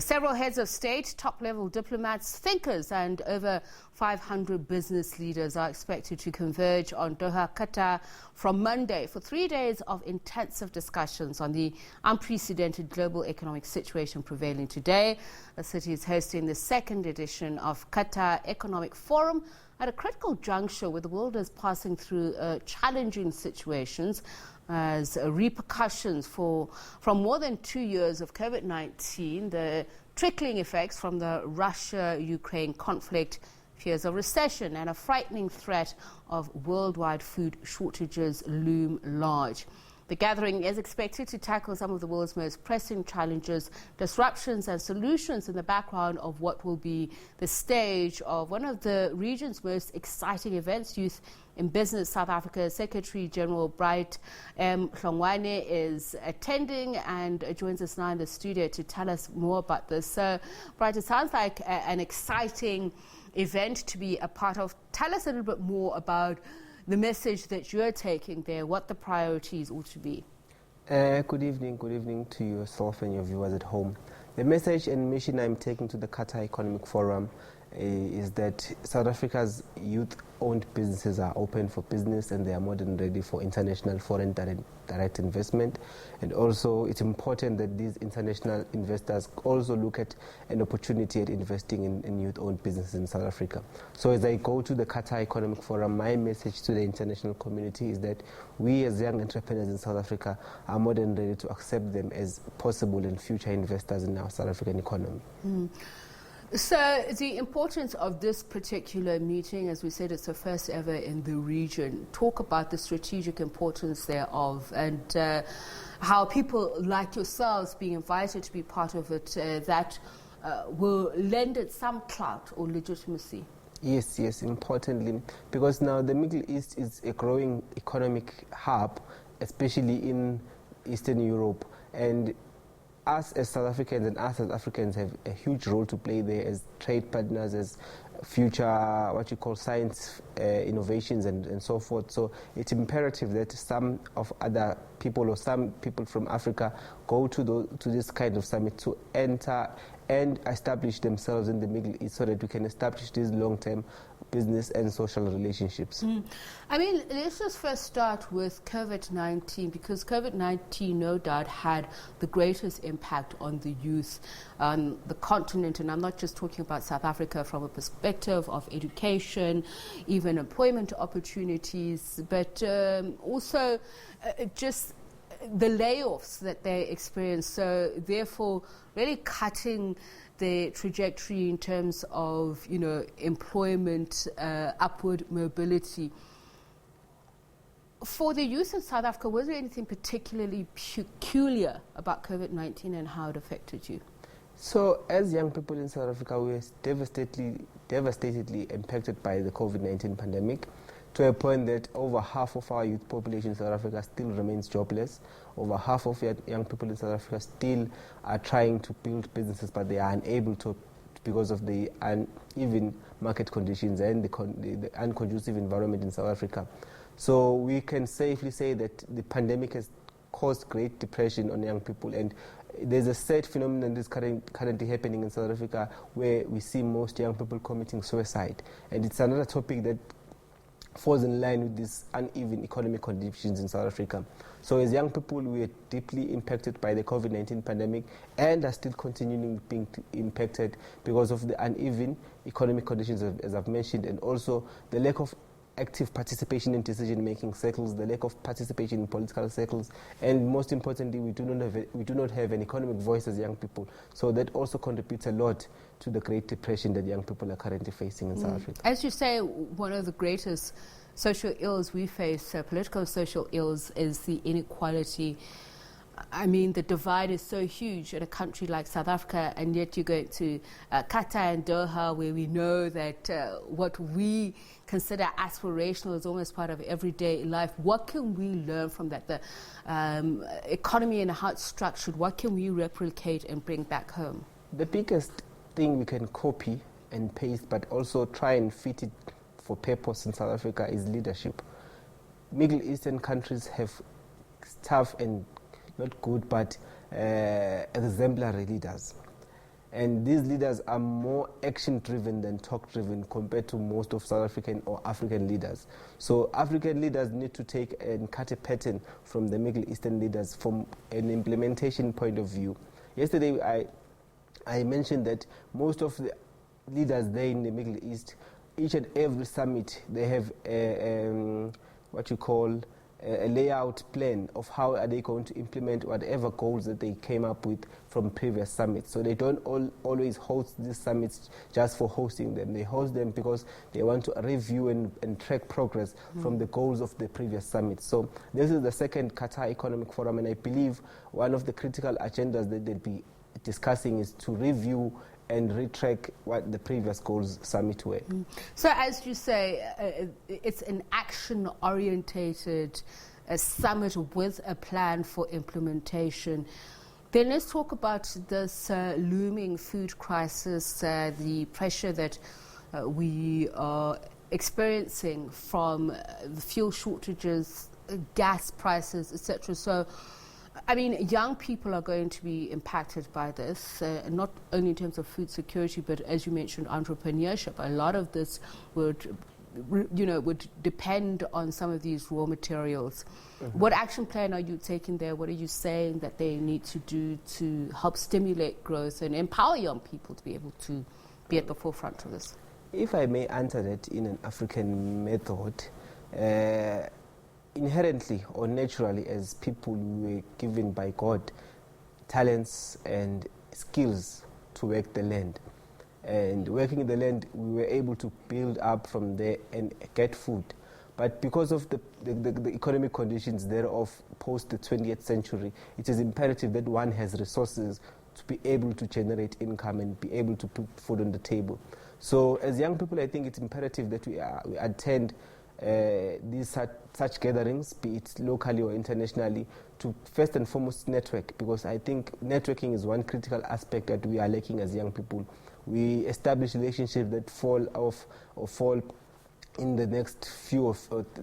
Several heads of state, top-level diplomats, thinkers and over 500 business leaders are expected to converge on Doha Qatar from Monday for 3 days of intensive discussions on the unprecedented global economic situation prevailing today. The city is hosting the second edition of Qatar Economic Forum at a critical juncture where the world is passing through challenging situations as repercussions from more than 2 years of COVID-19, the trickling effects from the Russia-Ukraine conflict, fears of recession and a frightening threat of worldwide food shortages loom large. The gathering is expected to tackle some of the world's most pressing challenges, disruptions and solutions in the background of what will be the stage of one of the region's most exciting events. Youth in Business South Africa Secretary General Bright Hlongwane is attending and joins us now in the studio to tell us more about this. So, Bright, it sounds like an exciting event to be a part of. Tell us a little bit more about the message that you're taking there, what the priorities ought to be. Good evening to yourself and your viewers at home. The message and mission I'm taking to the Qatar Economic Forum is that South Africa's youth-owned businesses are open for business and they are more than ready for international foreign direct investment. And also it's important that these international investors also look at an opportunity at investing in youth-owned businesses in South Africa. So as I go to the Qatar Economic Forum, my message to the international community is that we as young entrepreneurs in South Africa are more than ready to accept them as possible and future investors in our South African economy. So the importance of this particular meeting, as we said, it's the first ever in the region. Talk about the strategic importance thereof and how people like yourselves being invited to be part of it, that will lend it some clout or legitimacy. Yes, importantly, because now the Middle East is a growing economic hub, especially in Eastern Europe, and us as South Africans and us as Africans have a huge role to play there as trade partners, as future, what you call science innovations and so forth. So it's imperative that some of other people or some people from Africa go to this kind of summit to enter and establish themselves in the Middle East so that we can establish these long-term business and social relationships. I mean, let's just first start with COVID-19, because COVID-19 no doubt had the greatest impact on the youth on the continent, and I'm not just talking about South Africa from a perspective of education, even employment opportunities, but also just the layoffs that they experienced. So therefore really cutting the trajectory in terms of, employment, upward mobility. For the youth in South Africa, was there anything particularly peculiar about COVID-19 and how it affected you? So as young people in South Africa, we were devastatedly impacted by the COVID-19 pandemic, to a point that over half of our youth population in South Africa still remains jobless. Over half of young people in South Africa still are trying to build businesses, but they are unable to because of the uneven market conditions and the unconducive environment in South Africa. So we can safely say that the pandemic has caused great depression on young people, and there's a sad phenomenon that's currently happening in South Africa where we see most young people committing suicide. And it's another topic that falls in line with these uneven economic conditions in South Africa. So as young people, we are deeply impacted by the COVID-19 pandemic and are still continuing being impacted because of the uneven economic conditions, as I've mentioned, and also the lack of active participation in decision-making circles, the lack of participation in political circles, and most importantly, we do not have an economic voice as young people. So that also contributes a lot to the Great Depression that young people are currently facing in South Africa. As you say, one of the greatest social ills we face, political social ills, is the inequality. I mean, the divide is so huge in a country like South Africa, and yet you go to Qatar and Doha, where we know that what we consider aspirational is almost part of everyday life. What can we learn from that? The economy and how it's structured, what can we replicate and bring back home? The biggest thing we can copy and paste, but also try and fit it for purpose in South Africa, is leadership. Middle Eastern countries have tough and not good, but exemplary leaders. And these leaders are more action-driven than talk-driven compared to most of South African or African leaders. So African leaders need to take and cut a pattern from the Middle Eastern leaders from an implementation point of view. Yesterday, I mentioned that most of the leaders there in the Middle East, each and every summit, they have what you call a layout plan of how are they going to implement whatever goals that they came up with from previous summits. So they don't always host these summits just for hosting them. They host them because they want to review and track progress from the goals of the previous summits. So this is the second Qatar Economic Forum, and I believe one of the critical agendas that they'll be discussing is to review and retrack what the previous goals summit were. So as you say, it's an action-orientated summit with a plan for implementation. Then let's talk about this looming food crisis, the pressure that we are experiencing from the fuel shortages, gas prices, etc. So I mean, young people are going to be impacted by this, not only in terms of food security, but as you mentioned, entrepreneurship. A lot of this would depend on some of these raw materials. What action plan are you taking there? What are you saying that they need to do to help stimulate growth and empower young people to be able to be at the forefront of this? If I may answer that in an African method, inherently or naturally, as people, we were given by God talents and skills to work the land. And working the land, we were able to build up from there and get food. But because of the economic conditions thereof post the 20th century, it is imperative that one has resources to be able to generate income and be able to put food on the table. So as young people, I think it's imperative that we attend these such gatherings, be it locally or internationally, to first and foremost network, because I think networking is one critical aspect that we are lacking as young people. We establish relationships that fall off or fall in the next few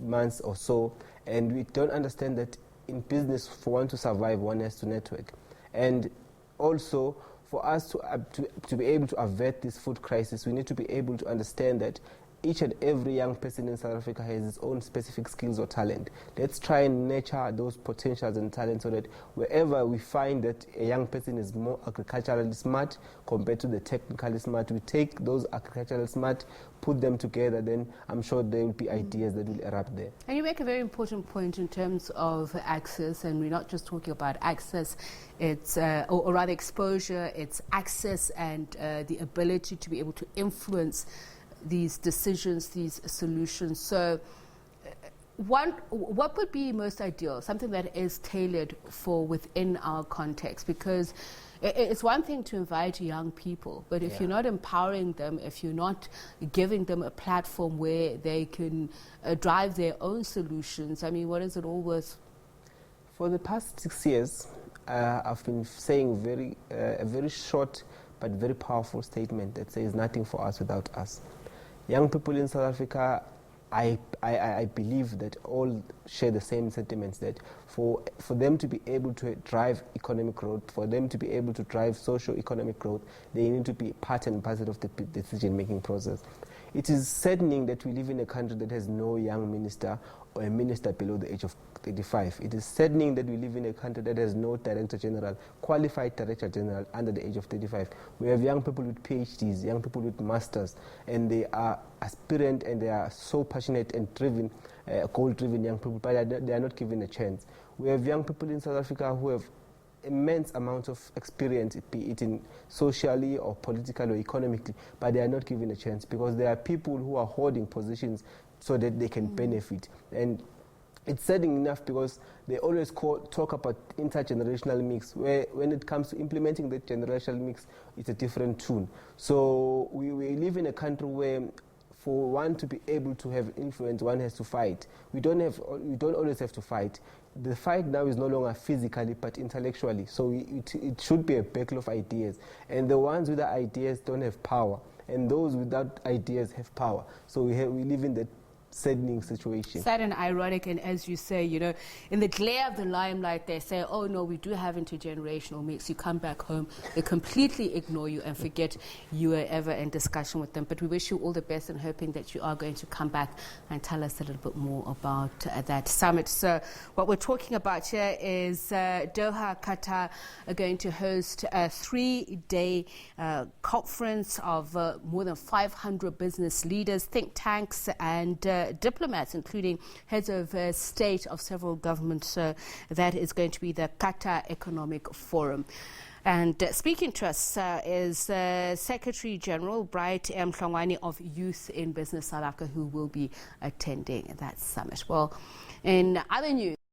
months or so, and we don't understand that in business, for one to survive, one has to network. And also, for us to be able to avert this food crisis, we need to be able to understand that each and every young person in South Africa has his own specific skills or talent. Let's try and nurture those potentials and talents so that wherever we find that a young person is more agriculturally smart compared to the technically smart, we take those agriculturally smart, put them together, then I'm sure there will be ideas that will erupt there. And you make a very important point in terms of access, and we're not just talking about access, it's or rather exposure, it's access and the ability to be able to influence these decisions, these solutions. So what would be most ideal, something that is tailored for within our context? Because it's one thing to invite young people, but if you're not empowering them, if you're not giving them a platform where they can drive their own solutions, I mean, what is it all worth? For the past 6 years, I've been saying a very short but very powerful statement that says nothing for us without us. Young people in South Africa, I believe that all share the same sentiments, that for them to be able to drive economic growth, for them to be able to drive socio-economic growth, they need to be part and parcel of the decision-making process. It is saddening that we live in a country that has no young minister or a minister below the age of 35. It is saddening that we live in a country that has no director general, qualified director general under the age of 35. We have young people with PhDs, young people with masters, and they are aspirant and they are so passionate and driven, goal-driven young people, but they are not given a chance. We have young people in South Africa who have immense amount of experience, be it in socially or politically or economically, but they are not given a chance because there are people who are holding positions so that they can benefit. And it's saddening enough because they always talk about intergenerational mix, where when it comes to implementing the generational mix, it's a different tune. So we live in a country where for one to be able to have influence, one has to fight. We don't always have to fight. The fight now is no longer physically but intellectually. So it should be a battle of ideas. And the ones with the ideas don't have power. And those without ideas have power. So we live in saddening situation. Sad and ironic, and as you say, you know, in the glare of the limelight, they say, oh no, we do have intergenerational mix. You come back home, they completely ignore you and forget you were ever in discussion with them. But we wish you all the best and hoping that you are going to come back and tell us a little bit more about that summit. So what we're talking about here is Doha Qatar are going to host a 3-day conference of more than 500 business leaders, think tanks and diplomats, including heads of state of several governments. That is going to be the Qatar Economic Forum. And speaking to us is Secretary General Bright Hlongwane of Youth in Business South Africa, who will be attending that summit. Well, in other news,